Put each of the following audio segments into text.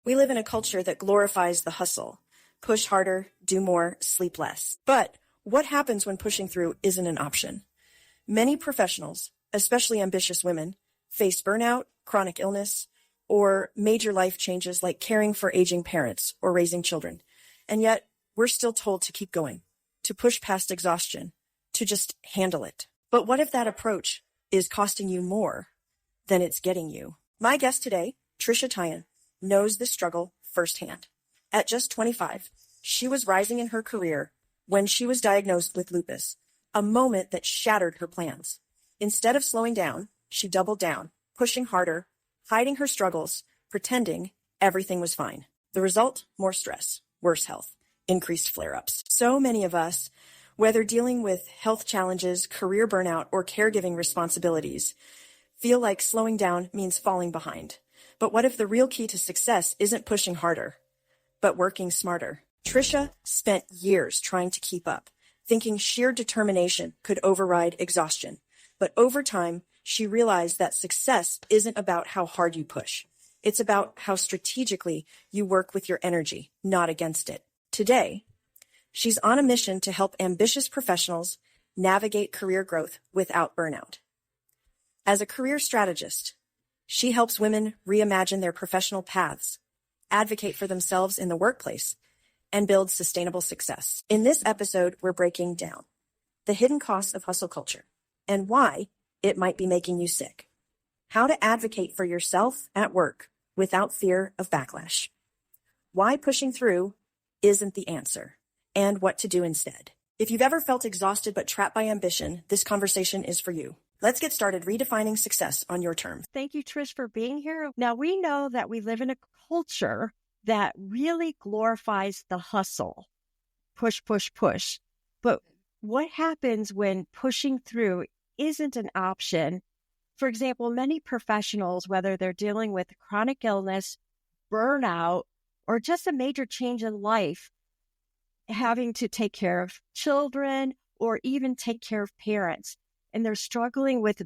We live in a culture that glorifies the hustle. Push harder, do more, sleep less. But what happens when pushing through isn't an option? Many professionals, especially ambitious women, face burnout, chronic illness, or major life changes like caring for aging parents or raising children. And yet, we're still told to keep going, to push past exhaustion, to just handle it. But what if that approach is costing you more than it's getting you? My guest today, Trisha Tyan, knows this struggle firsthand. At just 25, she was rising in her career when she was diagnosed with lupus, a moment that shattered her plans. Instead of slowing down, she doubled down, pushing harder, hiding her struggles, pretending everything was fine. The result? More stress, worse health, increased flare-ups. So many of us, whether dealing with health challenges, career burnout, or caregiving responsibilities, feel like slowing down means falling behind. But what if the real key to success isn't pushing harder, but working smarter? Trisha spent years trying to keep up, thinking sheer determination could override exhaustion. But over time, she realized that success isn't about how hard you push. It's about how strategically you work with your energy, not against it. Today, she's on a mission to help ambitious professionals navigate career growth without burnout. As a career strategist, she helps women reimagine their professional paths, advocate for themselves in the workplace, and build sustainable success. In this episode, we're breaking down the hidden costs of hustle culture and why it might be making you sick, how to advocate for yourself at work without fear of backlash, why pushing through isn't the answer, and what to do instead. If you've ever felt exhausted but trapped by ambition, this conversation is for you. Let's get started redefining success on your terms. Thank you, Trish, for being here. Now, we know that we live in a culture that really glorifies the hustle, push, push, push. But what happens when pushing through isn't an option? For example, many professionals, whether they're dealing with chronic illness, burnout, or just a major change in life, having to take care of children or even take care of parents, and they're struggling with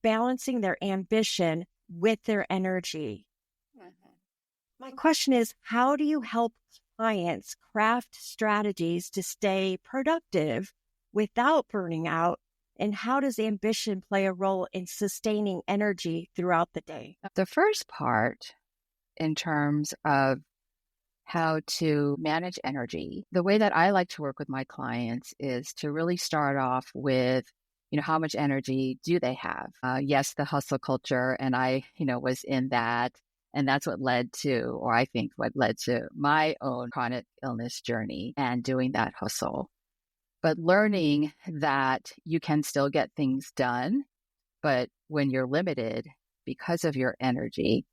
balancing their ambition with their energy. My question is, how do you help clients craft strategies to stay productive without burning out? And how does ambition play a role in sustaining energy throughout the day? The first part, in terms of how to manage energy, the way that I like to work with my clients is to really start off with, how much energy do they have? Yes, the hustle culture, and I, was in that. And that's what led to, or I think what led to my own chronic illness journey and doing that hustle. But learning that you can still get things done, but when you're limited because of your energy,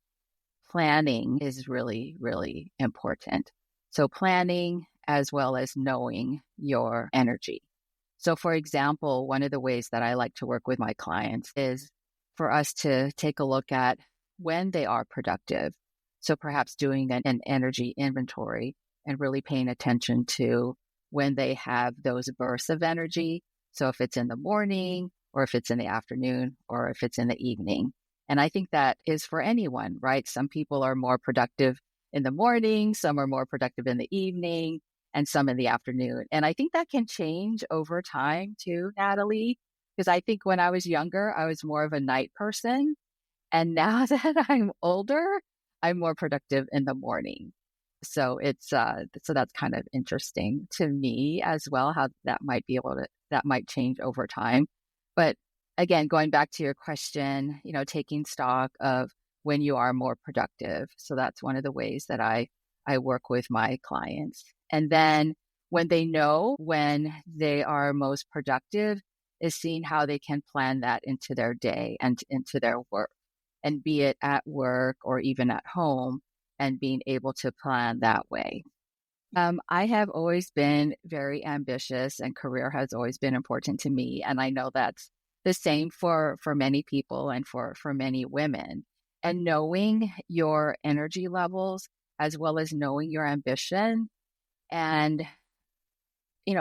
planning is really, really important. So planning as well as knowing your energy. So for example, one of the ways that I like to work with my clients is for us to take a look at when they are productive. So perhaps doing an energy inventory and really paying attention to when they have those bursts of energy. So if it's in the morning or if it's in the afternoon or if it's in the evening. And I think that is for anyone, right? Some people are more productive in the morning, some are more productive in the evening, and some in the afternoon. And I think that can change over time too, Natalie, because I think when I was younger, I was more of a night person. And now that I'm older, I'm more productive in the morning. So so that's kind of interesting to me as well, how that might change over time. But again, going back to your question, taking stock of when you are more productive. So that's one of the ways that I work with my clients. And then when they know when they are most productive is seeing how they can plan that into their day and into their work. And be it at work or even at home, and being able to plan that way. I have always been very ambitious, and career has always been important to me. And I know that's the same for many people and for many women. And knowing your energy levels as well as knowing your ambition and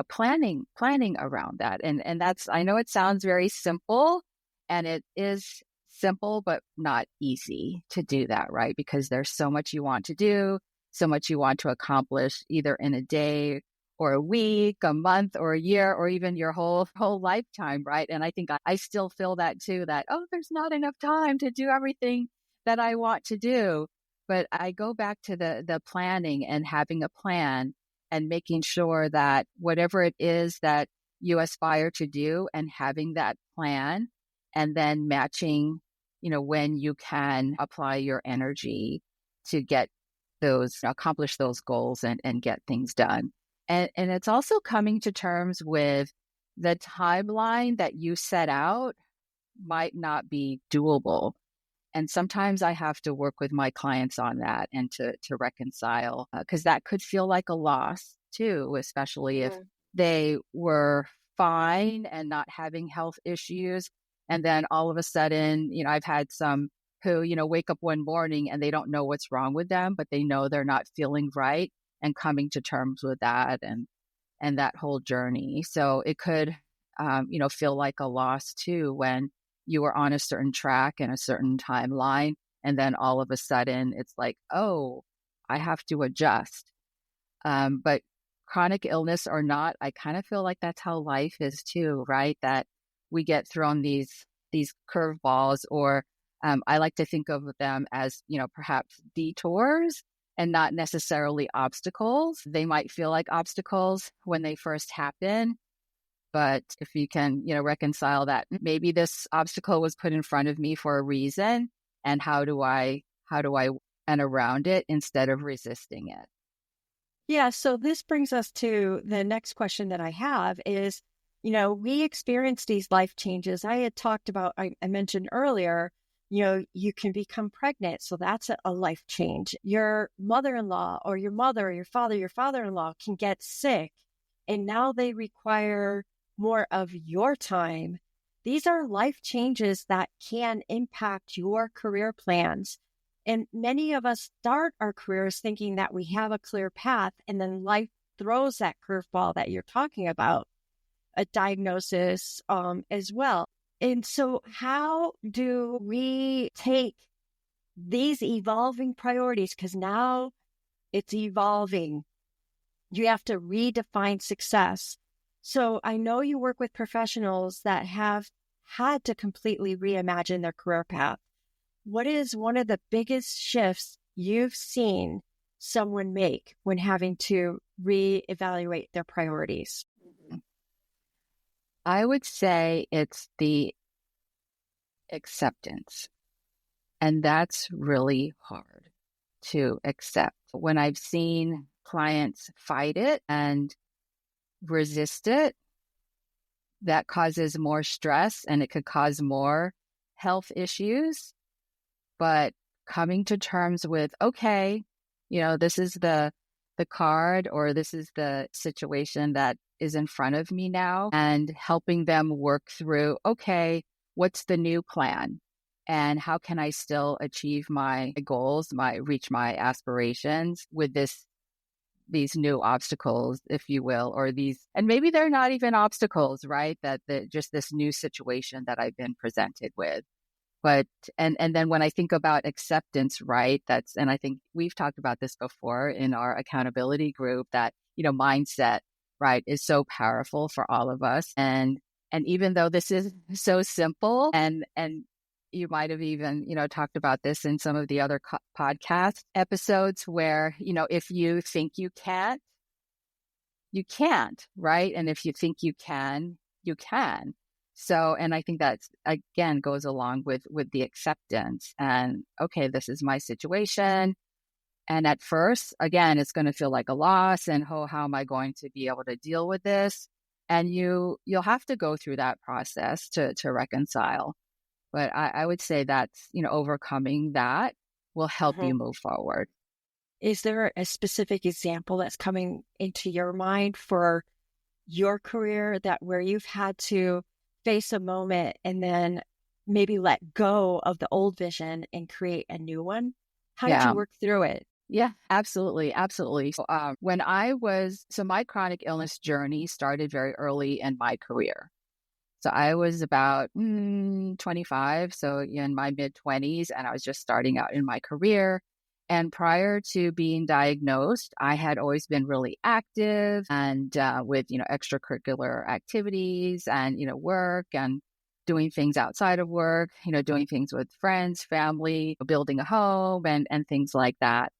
planning around that. And that's, I know it sounds very simple, and it is simple, but not easy to do that, right? Because there's so much you want to do. so much you want to accomplish either in a day or a week, a month or a year, or even your whole lifetime, right? And I think I still feel that too, that, oh, there's not enough time to do everything that I want to do. But I go back to the planning and having a plan and making sure that whatever it is that you aspire to do and having that plan and then matching, when you can apply your energy to accomplish those goals and get things done. And it's also coming to terms with the timeline that you set out might not be doable. And sometimes I have to work with my clients on that and to reconcile, because that could feel like a loss too, especially if they were fine and not having health issues. And then all of a sudden, I've had some who, wake up one morning and they don't know what's wrong with them, but they know they're not feeling right, and coming to terms with that and that whole journey. So it could, feel like a loss too when you were on a certain track and a certain timeline, and then all of a sudden it's like, oh, I have to adjust. But chronic illness or not, I kind of feel like that's how life is too, right? That we get thrown these curveballs, or I like to think of them as, perhaps detours and not necessarily obstacles. They might feel like obstacles when they first happen. But if you can, reconcile that, maybe this obstacle was put in front of me for a reason, and how do I and around it instead of resisting it? Yeah. So this brings us to the next question that I have is, we experience these life changes. I had talked about, I mentioned earlier, you can become pregnant. So that's a life change. Your mother-in-law or your mother or your father-in-law can get sick, and now they require more of your time. These are life changes that can impact your career plans. And many of us start our careers thinking that we have a clear path, and then life throws that curveball that you're talking about, a diagnosis as well. And so how do we take these evolving priorities? Because now it's evolving. You have to redefine success. So I know you work with professionals that have had to completely reimagine their career path. What is one of the biggest shifts you've seen someone make when having to reevaluate their priorities? I would say it's the acceptance. And that's really hard to accept. When I've seen clients fight it and resist it, that causes more stress and it could cause more health issues. But coming to terms with, okay, this is the card, or this is the situation that is in front of me now, and helping them work through, okay, what's the new plan? And how can I still achieve my goals, reach my aspirations with these new obstacles, if you will, or and maybe they're not even obstacles, right? That just this new situation that I've been presented with. But, and then when I think about acceptance, right, and I think we've talked about this before in our accountability group, that, mindset, right, is so powerful for all of us. And even though this is so simple, and you might have even, talked about this in some of the other podcast episodes where, if you think you can't, right? And if you think you can, you can. So, and I think that's, again, goes along with the acceptance and, okay, this is my situation. And at first, again, it's going to feel like a loss, and, oh, how am I going to be able to deal with this? And you'll have to go through that process to reconcile. But I would say that's, overcoming that will help you move forward. Is there a specific example that's coming into your mind for your career where you've had to face a moment and then maybe let go of the old vision and create a new one? How did you work through it? Yeah, absolutely. Absolutely. So, my chronic illness journey started very early in my career. So I was about 25, so in my mid-20s, and I was just starting out in my career. And prior to being diagnosed, I had always been really active and with, extracurricular activities and, work and doing things outside of work, doing things with friends, family, building a home and things like that.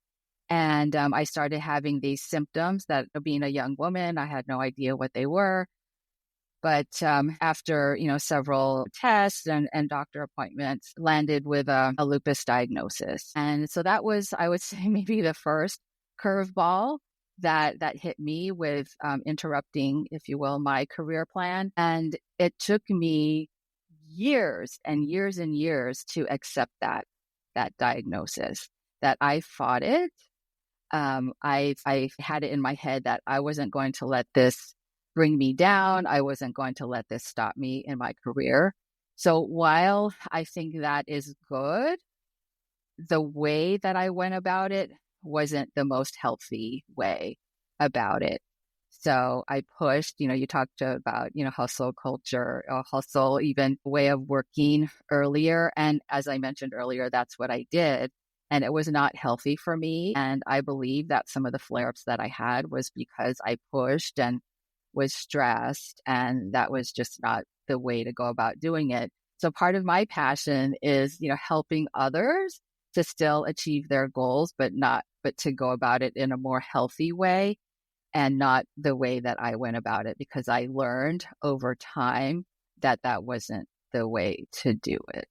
And I started having these symptoms that being a young woman, I had no idea what they were. But after, several tests and doctor appointments, landed with a lupus diagnosis. And so that was, I would say, maybe the first curveball that hit me with interrupting, if you will, my career plan. And it took me years and years and years to accept that diagnosis, that I fought it. I had it in my head that I wasn't going to let this bring me down. I wasn't going to let this stop me in my career. So while I think that is good, the way that I went about it wasn't the most healthy way about it. So I pushed, you talked about, hustle culture, hustle, even way of working earlier. And as I mentioned earlier, that's what I did. And it was not healthy for me. And I believe that some of the flare-ups that I had was because I pushed and was stressed, and that was just not the way to go about doing it. So part of my passion is, helping others to still achieve their goals, but to go about it in a more healthy way and not the way that I went about it, because I learned over time that wasn't the way to do it.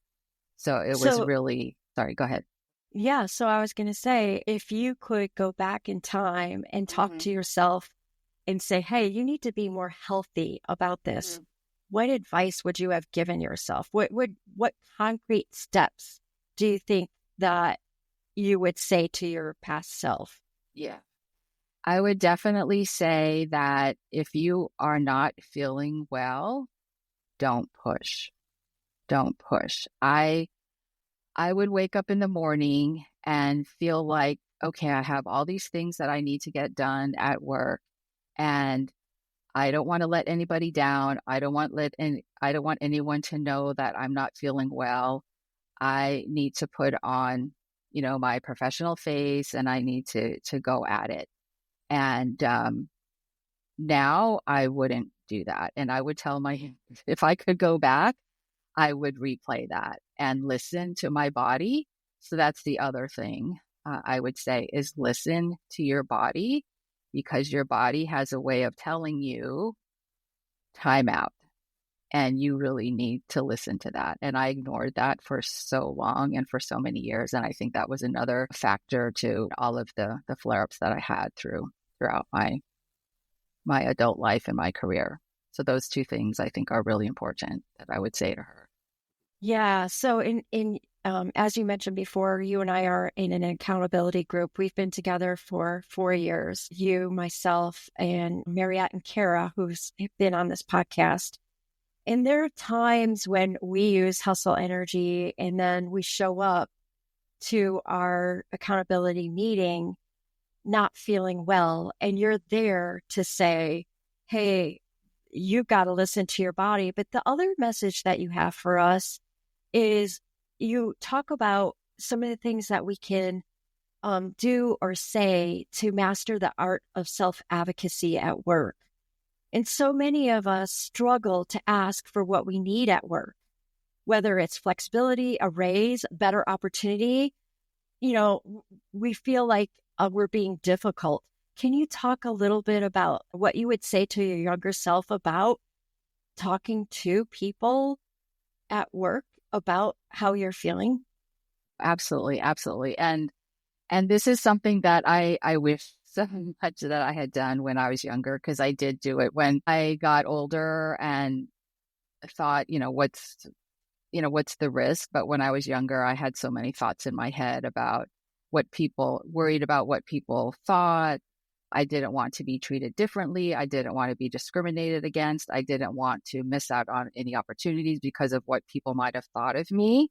So it was really, sorry, go ahead. Yeah. So I was going to say, if you could go back in time and talk to yourself and say, hey, you need to be more healthy about this. What advice would you have given yourself? What concrete steps do you think that you would say to your past self? Yeah. I would definitely say that if you are not feeling well, don't push. Don't push. I would wake up in the morning and feel like, okay, I have all these things that I need to get done at work, and I don't want to let anybody down. I don't want anyone to know that I'm not feeling well. I need to put on, my professional face, and I need to go at it. And now I wouldn't do that. And I would tell if I could go back, I would replay that and listen to my body. So that's the other thing I would say is listen to your body, because your body has a way of telling you time out, and you really need to listen to that. And I ignored that for so long and for so many years. And I think that was another factor to all of the flare-ups that I had throughout my adult life and my career. So those two things I think are really important that I would say to her. Yeah. So as you mentioned before, you and I are in an accountability group. We've been together for 4 years. You, myself, and Mariette and Kara, who's been on this podcast. And there are times when we use hustle energy and then we show up to our accountability meeting not feeling well. And you're there to say, hey, you've got to listen to your body. But the other message that you have for us is you talk about some of the things that we can do or say to master the art of self-advocacy at work. And so many of us struggle to ask for what we need at work, whether it's flexibility, a raise, better opportunity. We feel like we're being difficult. Can you talk a little bit about what you would say to your younger self about talking to people at work about how you're feeling? Absolutely. Absolutely. And this is something that I wish so much that I had done when I was younger, because I did do it when I got older and thought, what's the risk? But when I was younger, I had so many thoughts in my head about worried about what people thought. I didn't want to be treated differently. I didn't want to be discriminated against. I didn't want to miss out on any opportunities because of what people might have thought of me.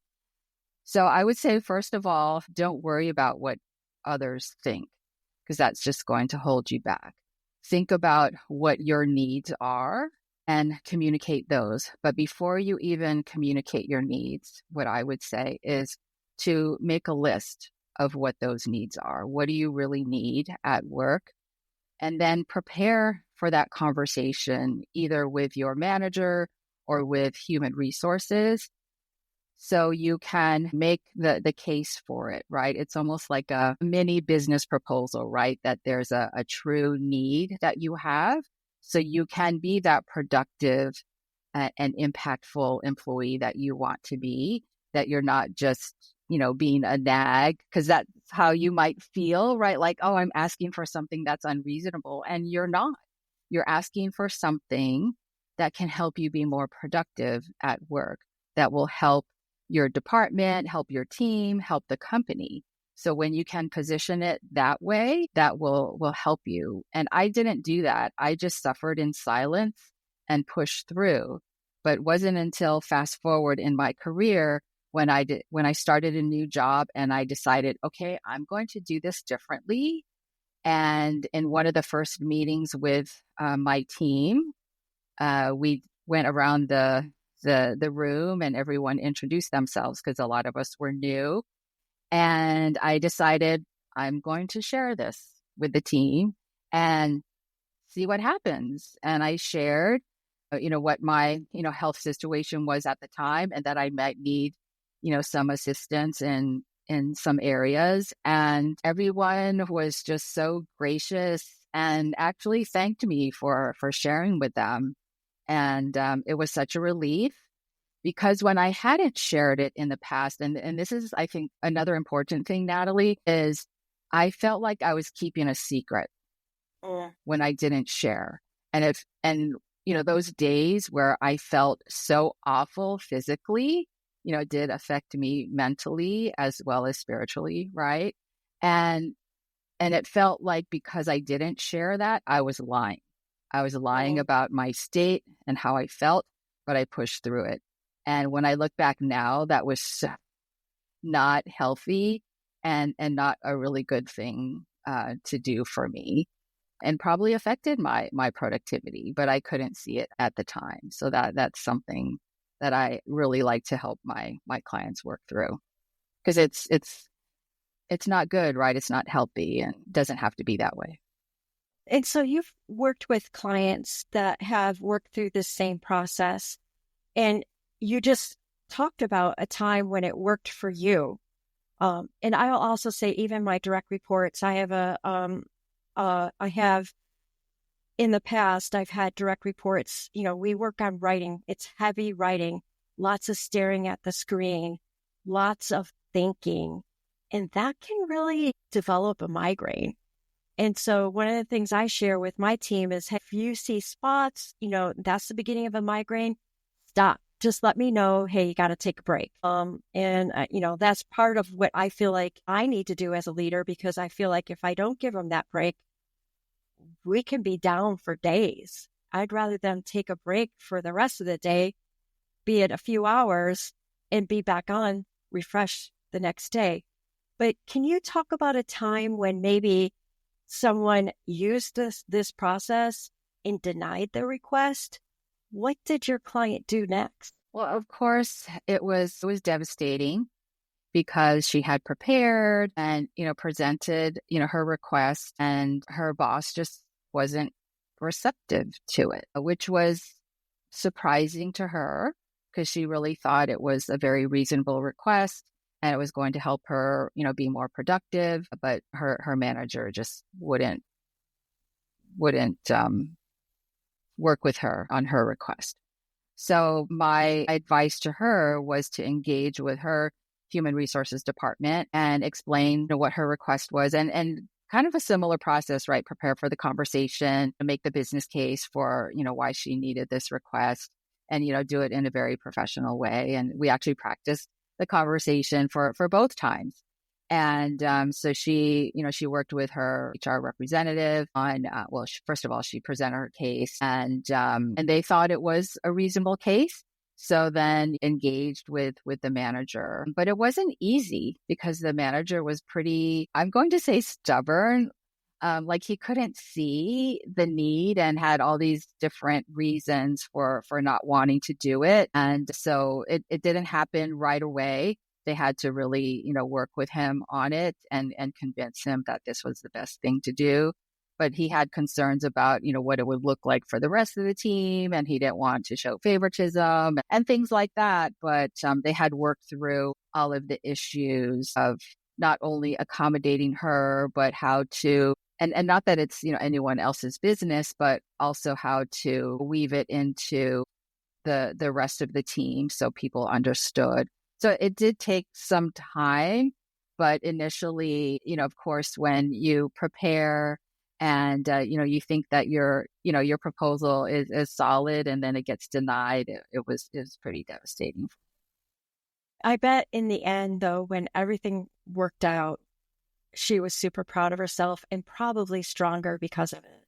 So I would say, first of all, don't worry about what others think, because that's just going to hold you back. Think about what your needs are and communicate those. But before you even communicate your needs, what I would say is to make a list of what those needs are. What do you really need at work? And then prepare for that conversation, either with your manager or with human resources, so you can make the case for it, right? It's almost like a mini business proposal, right? That there's a true need that you have, so you can be that productive and impactful employee that you want to be, that you're not just, being a nag, because that's how you might feel, right? Like, oh, I'm asking for something that's unreasonable, and you're not. You're asking for something that can help you be more productive at work, that will help your department, help your team, help the company. So when you can position it that way, that will help you. And I didn't do that. I just suffered in silence and pushed through. But it wasn't until fast forward in my career when I started a new job and I decided, okay, I'm going to do this differently. And in one of the first meetings with my team, we went around the room and everyone introduced themselves because a lot of us were new. And I decided I'm going to share this with the team and see what happens. And I shared, what my, health situation was at the time, and that I might need, some assistance in some areas. And everyone was just so gracious and actually thanked me for sharing with them. And it was such a relief, because when I hadn't shared it in the past, and this is, I think, another important thing, Natalie, is I felt like I was keeping a secret when I didn't share. And those days where I felt so awful physically, did affect me mentally as well as spiritually, right? And it felt like because I didn't share that, I was lying. I was lying about my state and how I felt, but I pushed through it. And when I look back now, that was not healthy and not a really good thing to do for me, and probably affected my productivity, but I couldn't see it at the time. So that's something that I really like to help my clients work through, because it's not good, right? It's not healthy, and doesn't have to be that way. And so you've worked with clients that have worked through this same process, and you just talked about a time when it worked for you. And I'll also say, even my direct reports, I have in the past, I've had direct reports, we work on writing. It's heavy writing, lots of staring at the screen, lots of thinking, and that can really develop a migraine. And so one of the things I share with my team is, if you see spots, that's the beginning of a migraine, stop. Just let me know, hey, you got to take a break. That's part of what I feel like I need to do as a leader, because I feel like if I don't give them that break, we can be down for days. I'd rather them take a break for the rest of the day, be it a few hours, and be back on, refresh the next day. But can you talk about a time when maybe someone used this process and denied the request? What did your client do next? Well, of course, it was devastating, because she had prepared and, presented, her request, and her boss just wasn't receptive to it, which was surprising to her, because she really thought it was a very reasonable request and it was going to help her, be more productive. But her manager just wouldn't work with her on her request. So my advice to her was to engage with her human resources department and explain what her request was, and kind of a similar process, right? Prepare for the conversation, make the business case for, why she needed this request, and, do it in a very professional way. And we actually practiced the conversation for both times. And so she worked with her HR representative on, first of all, she presented her case, and they thought it was a reasonable case. So then engaged with the manager. But it wasn't easy, because the manager was pretty, I'm going to say, stubborn. Like, he couldn't see the need and had all these different reasons for not wanting to do it. And so it didn't happen right away. they had to really, work with him on it and convince him that this was the best thing to do. But he had concerns about, what it would look like for the rest of the team. And he didn't want to show favoritism and things like that. But they had worked through all of the issues of not only accommodating her, but how to, and not that it's, anyone else's business, but also how to weave it into the rest of the team so people understood. So it did take some time, but initially, of course, when you prepare and, you think that your proposal is solid and then it gets denied, it was pretty devastating. I bet in the end, though, when everything worked out, she was super proud of herself and probably stronger because of it.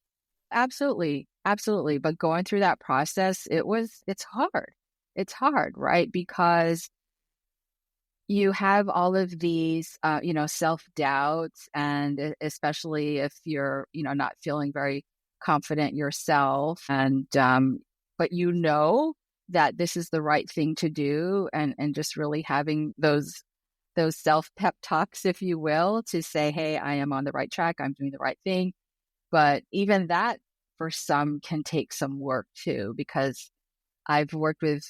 Absolutely. Absolutely. But going through that process, it's hard. It's hard, right? Because you have all of these, self-doubts, and especially if you're, not feeling very confident yourself, and but that this is the right thing to do, and just really having those self-pep talks, if you will, to say, hey, I am on the right track, I'm doing the right thing. But even that for some can take some work too, because I've worked with,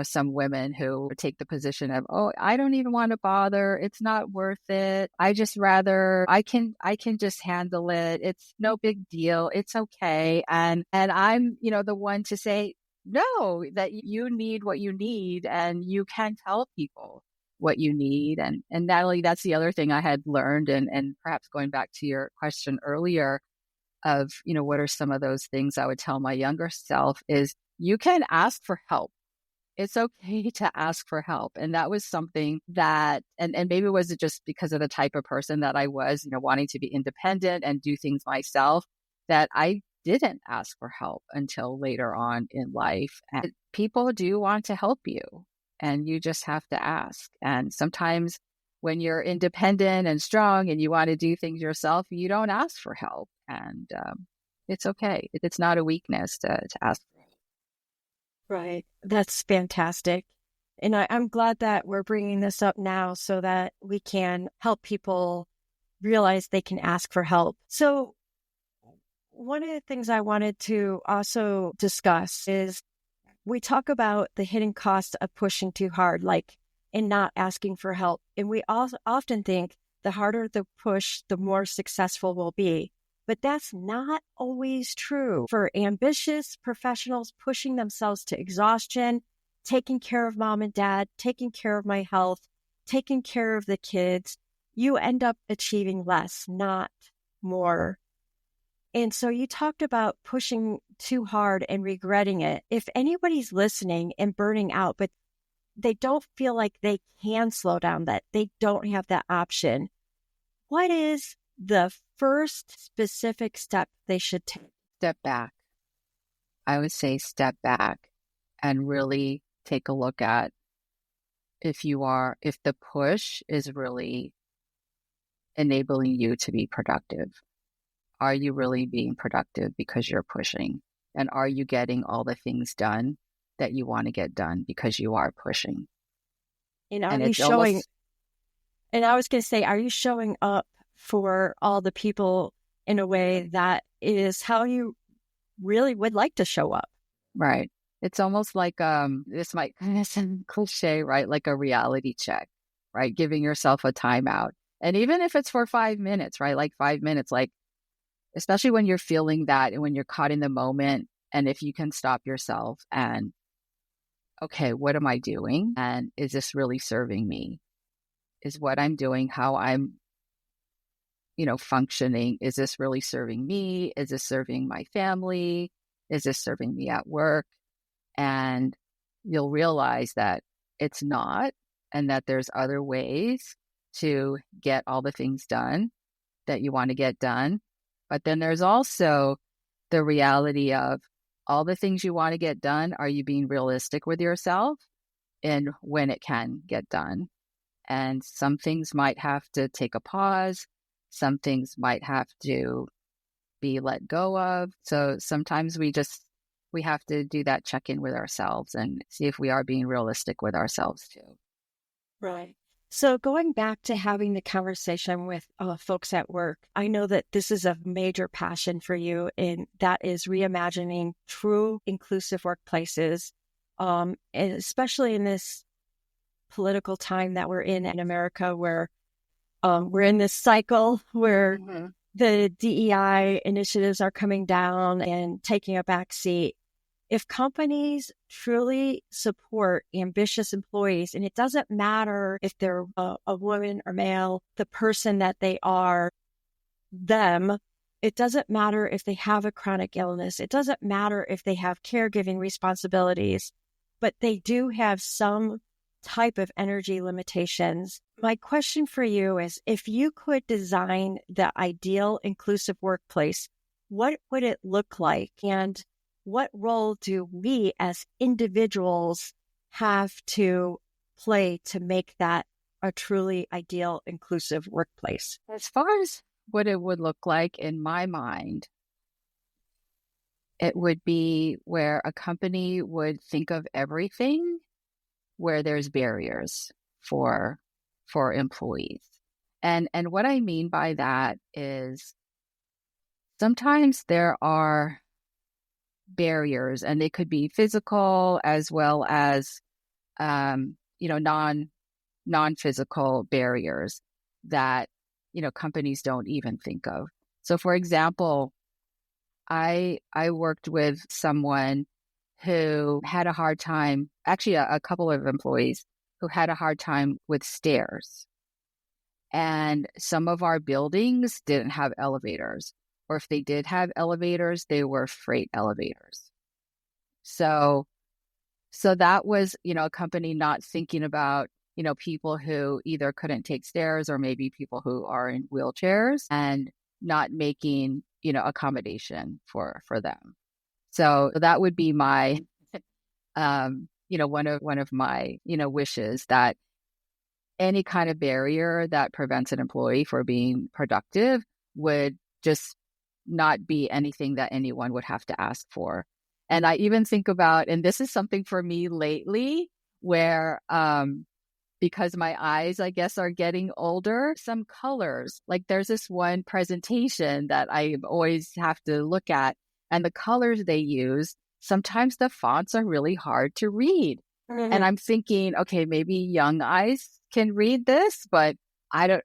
some women who take the position of, oh, I don't even want to bother. It's not worth it. I can just handle it. It's no big deal. It's okay. And I'm, the one to say, no, that you need what you need, and you can tell people what you need. And Natalie, that's the other thing I had learned, and perhaps going back to your question earlier of, what are some of those things I would tell my younger self is, you can ask for help. It's okay to ask for help. And that was something that, and maybe it was just because of the type of person that I was, wanting to be independent and do things myself, that I didn't ask for help until later on in life. And people do want to help you, and you just have to ask. And sometimes when you're independent and strong and you want to do things yourself, you don't ask for help. And it's okay. It's not a weakness to ask for help. Right. That's fantastic. And I'm glad that we're bringing this up now so that we can help people realize they can ask for help. So one of the things I wanted to also discuss is we talk about the hidden cost of pushing too hard, like in not asking for help. And we also often think the harder the push, the more successful we'll be. But that's not always true. For ambitious professionals pushing themselves to exhaustion, taking care of mom and dad, taking care of my health, taking care of the kids, you end up achieving less, not more. And so you talked about pushing too hard and regretting it. If anybody's listening and burning out, but they don't feel like they can slow down, that they don't have that option, what is the first specific step they should take? Step back. I would say step back and really take a look at if the push is really enabling you to be productive. Are you really being productive because you're pushing? And are you getting all the things done that you want to get done because you are pushing? And are you showing, and I was going to say, are you showing up for all the people in a way that is how you really would like to show up? Right. It's almost like, this might kind of sound cliche, right? Like a reality check, right? Giving yourself a timeout. And even if it's for 5 minutes, right? Like 5 minutes, like, especially when you're feeling that and when you're caught in the moment, and if you can stop yourself and, okay, what am I doing? And is this really serving me? Is what I'm doing, how I'm, functioning, is this really serving me? Is this serving my family? Is this serving me at work? And you'll realize that it's not, and that there's other ways to get all the things done that you want to get done. But then there's also the reality of all the things you want to get done. Are you being realistic with yourself in when it can get done? And some things might have to take a pause. Some things might have to be let go of. So sometimes we have to do that check-in with ourselves and see if we are being realistic with ourselves too. Right. So going back to having the conversation with folks at work, I know that this is a major passion for you, and that is reimagining true inclusive workplaces, and especially in this political time that we're in America, where we're in this cycle where the DEI initiatives are coming down and taking a back seat. If companies truly support ambitious employees, and it doesn't matter if they're a woman or male, the person that they are, them, it doesn't matter if they have a chronic illness, it doesn't matter if they have caregiving responsibilities, but they do have some type of energy limitations. My question for you is, if you could design the ideal inclusive workplace, what would it look like? And what role do we as individuals have to play to make that a truly ideal, inclusive workplace? As far as what it would look like in my mind, it would be where a company would think of everything where there's barriers for employees. And what I mean by that is sometimes there are barriers, and they could be physical as well as non-physical barriers that companies don't even think of. So for example, I worked with someone who had a hard time, actually a couple of employees who had a hard time with stairs. And some of our buildings didn't have elevators, or if they did have elevators, they were freight elevators. So that was, a company not thinking about, people who either couldn't take stairs or maybe people who are in wheelchairs, and not making, accommodation for them. So that would be my, one of my, wishes, that any kind of barrier that prevents an employee from being productive would just not be anything that anyone would have to ask for. And I even think about, and this is something for me lately, where because my eyes, I guess, are getting older, some colors, like there's this one presentation that I always have to look at, and the colors they use, sometimes the fonts are really hard to read. Mm-hmm. And I'm thinking, okay, maybe young eyes can read this, but I don't,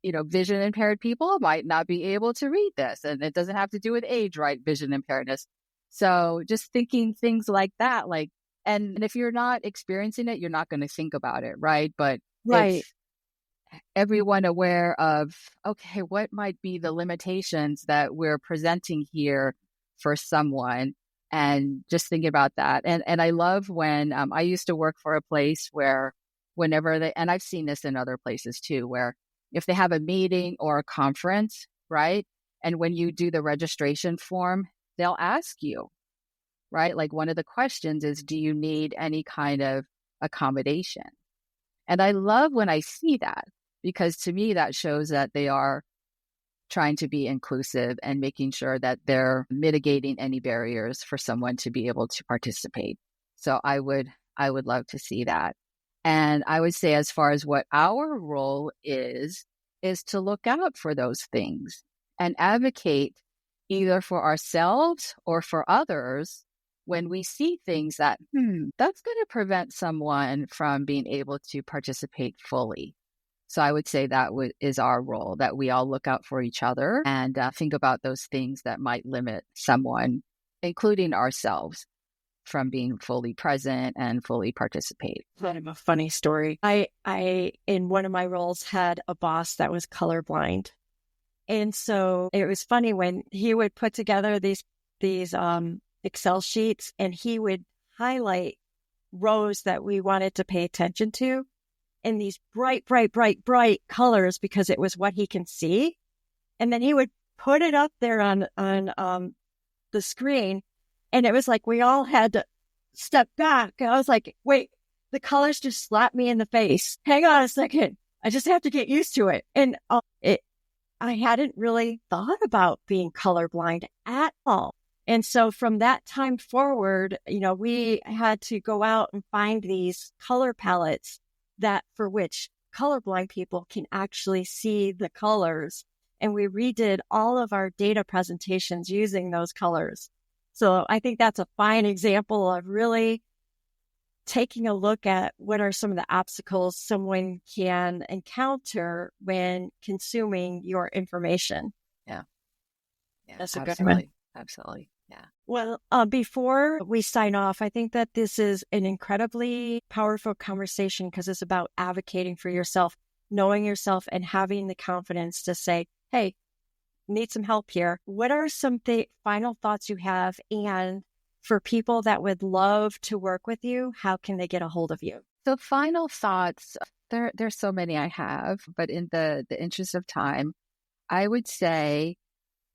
vision impaired people might not be able to read this. And it doesn't have to do with age, right? Vision impairedness. So just thinking things like that, and if you're not experiencing it, you're not going to think about it, right? But if everyone aware of, okay, what might be the limitations that we're presenting here for someone, and just thinking about that. And I love when I used to work for a place where whenever and I've seen this in other places too, where if they have a meeting or a conference, right? And when you do the registration form, they'll ask you, right? Like one of the questions is, do you need any kind of accommodation? And I love when I see that, because to me, that shows that they are trying to be inclusive and making sure that they're mitigating any barriers for someone to be able to participate. So I would love to see that. And I would say, as far as what our role is to look out for those things and advocate either for ourselves or for others when we see things that, that's going to prevent someone from being able to participate fully. So I would say that is our role, that we all look out for each other and think about those things that might limit someone, including ourselves, from being fully present and fully participate. Kind of a funny story. I in one of my roles had a boss that was colorblind. And so it was funny when he would put together these Excel sheets, and he would highlight rows that we wanted to pay attention to in these bright colors, because it was what he can see. And then he would put it up there on the screen. And it was like we all had to step back. And I was like, wait, the colors just slapped me in the face. Hang on a second. I just have to get used to it. And I hadn't really thought about being colorblind at all. And so from that time forward, we had to go out and find these color palettes that for which colorblind people can actually see the colors. And we redid all of our data presentations using those colors. So I think that's a fine example of really taking a look at what are some of the obstacles someone can encounter when consuming your information. Yeah. That's a good Absolutely. one. Absolutely. Yeah. Well, before we sign off, I think that this is an incredibly powerful conversation because it's about advocating for yourself, knowing yourself, and having the confidence to say, hey, need some help here. What are some final thoughts you have? And for people that would love to work with you, how can they get a hold of you? So final thoughts, there's so many I have, but in the interest of time, I would say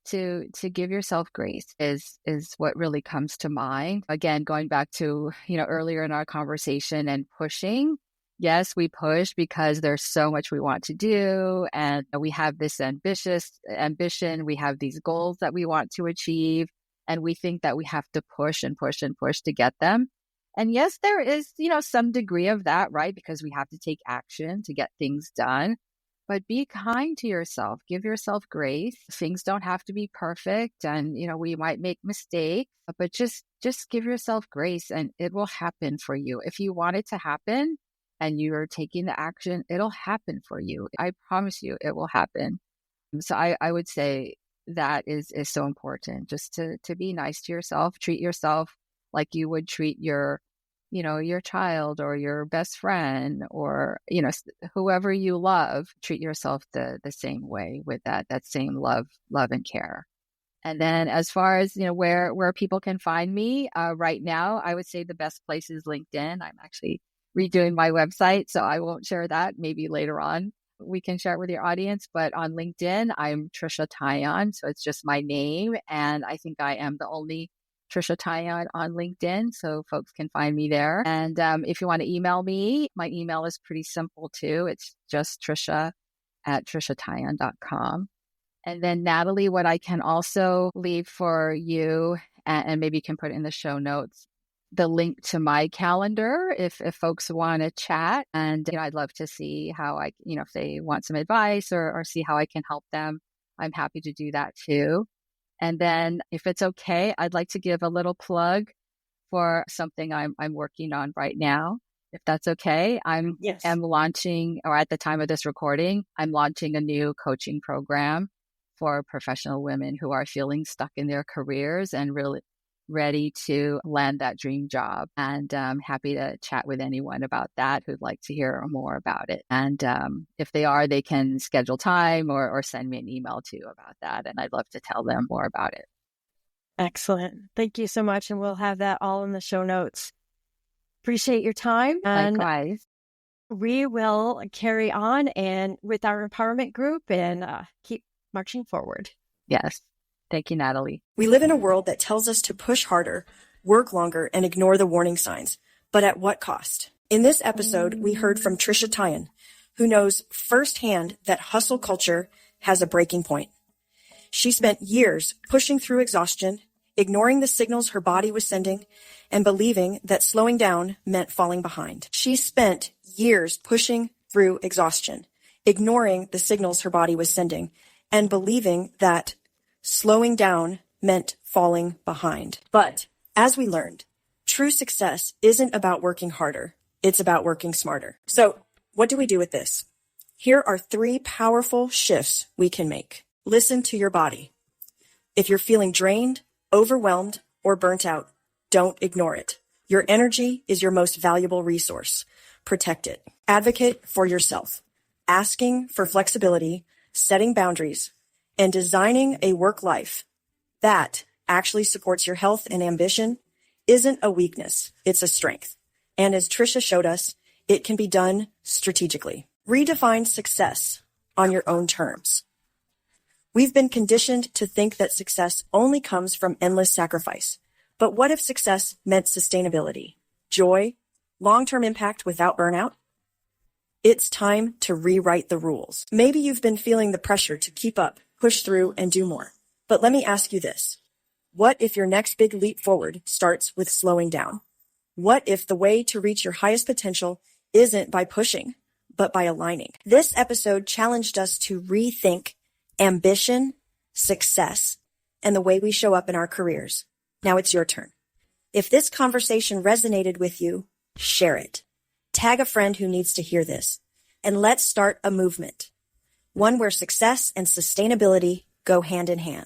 to give yourself grace is what really comes to mind. Again, going back to, earlier in our conversation and pushing. Yes, we push because there's so much we want to do. And we have this ambition. We have these goals that we want to achieve. And we think that we have to push and push and push to get them. And yes, there is, some degree of that, right? Because we have to take action to get things done. But be kind to yourself. Give yourself grace. Things don't have to be perfect. And, we might make mistakes, but just give yourself grace and it will happen for you. If you want it to happen and you're taking the action, it'll happen for you. I promise you it will happen. So I would say that is so important, just to be nice to yourself, treat yourself like you would treat your child or your best friend or, whoever you love. Treat yourself the same way with that same love and care. And then as far as, where people can find me right now, I would say the best place is LinkedIn. I'm actually redoing my website, so I won't share that. Maybe later on we can share it with your audience. But on LinkedIn, I'm Trisha Tyan. So it's just my name. And I think I am the only Trisha Tyan on LinkedIn, so folks can find me there. And if you want to email me, my email is pretty simple too. It's just trisha@trishatyan.com. And then Natalie, what I can also leave for you, and maybe you can put it in the show notes, the link to my calendar if folks want to chat. And I'd love to see how if they want some advice or see how I can help them. I'm happy to do that too. And then if it's okay, I'd like to give a little plug for something I'm working on right now. If that's okay, am launching, or at the time of this recording, I'm launching a new coaching program for professional women who are feeling stuck in their careers and really ready to land that dream job. And I'm happy to chat with anyone about that who'd like to hear more about it. And if they can schedule time or send me an email too about that. And I'd love to tell them more about it. Excellent. Thank you so much. And we'll have that all in the show notes. Appreciate your time. And likewise. We will carry on and with our empowerment group and keep marching forward. Yes. Thank you, Natalie. We live in a world that tells us to push harder, work longer, and ignore the warning signs. But at what cost? In this episode, we heard from Trisha Tyan, who knows firsthand that hustle culture has a breaking point. She spent years pushing through exhaustion, ignoring the signals her body was sending, and believing that slowing down meant falling behind. She spent years pushing through exhaustion, ignoring the signals her body was sending, and believing that slowing down meant falling behind. But as we learned, true success isn't about working harder. It's about working smarter. So what do we do with this? Here are 3 powerful shifts we can make. Listen to your body. If you're feeling drained, overwhelmed, or burnt out, don't ignore it. Your energy is your most valuable resource. Protect it. Advocate for yourself. Asking for flexibility, setting boundaries, and designing a work life that actually supports your health and ambition isn't a weakness, it's a strength. And as Trisha showed us, it can be done strategically. Redefine success on your own terms. We've been conditioned to think that success only comes from endless sacrifice. But what if success meant sustainability, joy, long-term impact without burnout? It's time to rewrite the rules. Maybe you've been feeling the pressure to keep up, push through, and do more. But let me ask you this. What if your next big leap forward starts with slowing down? What if the way to reach your highest potential isn't by pushing, but by aligning. This episode challenged us to rethink ambition, success, and the way we show up in our careers. Now it's your turn. If this conversation resonated with you, share it. Tag a friend who needs to hear this. And let's start a movement. One where success and sustainability go hand in hand.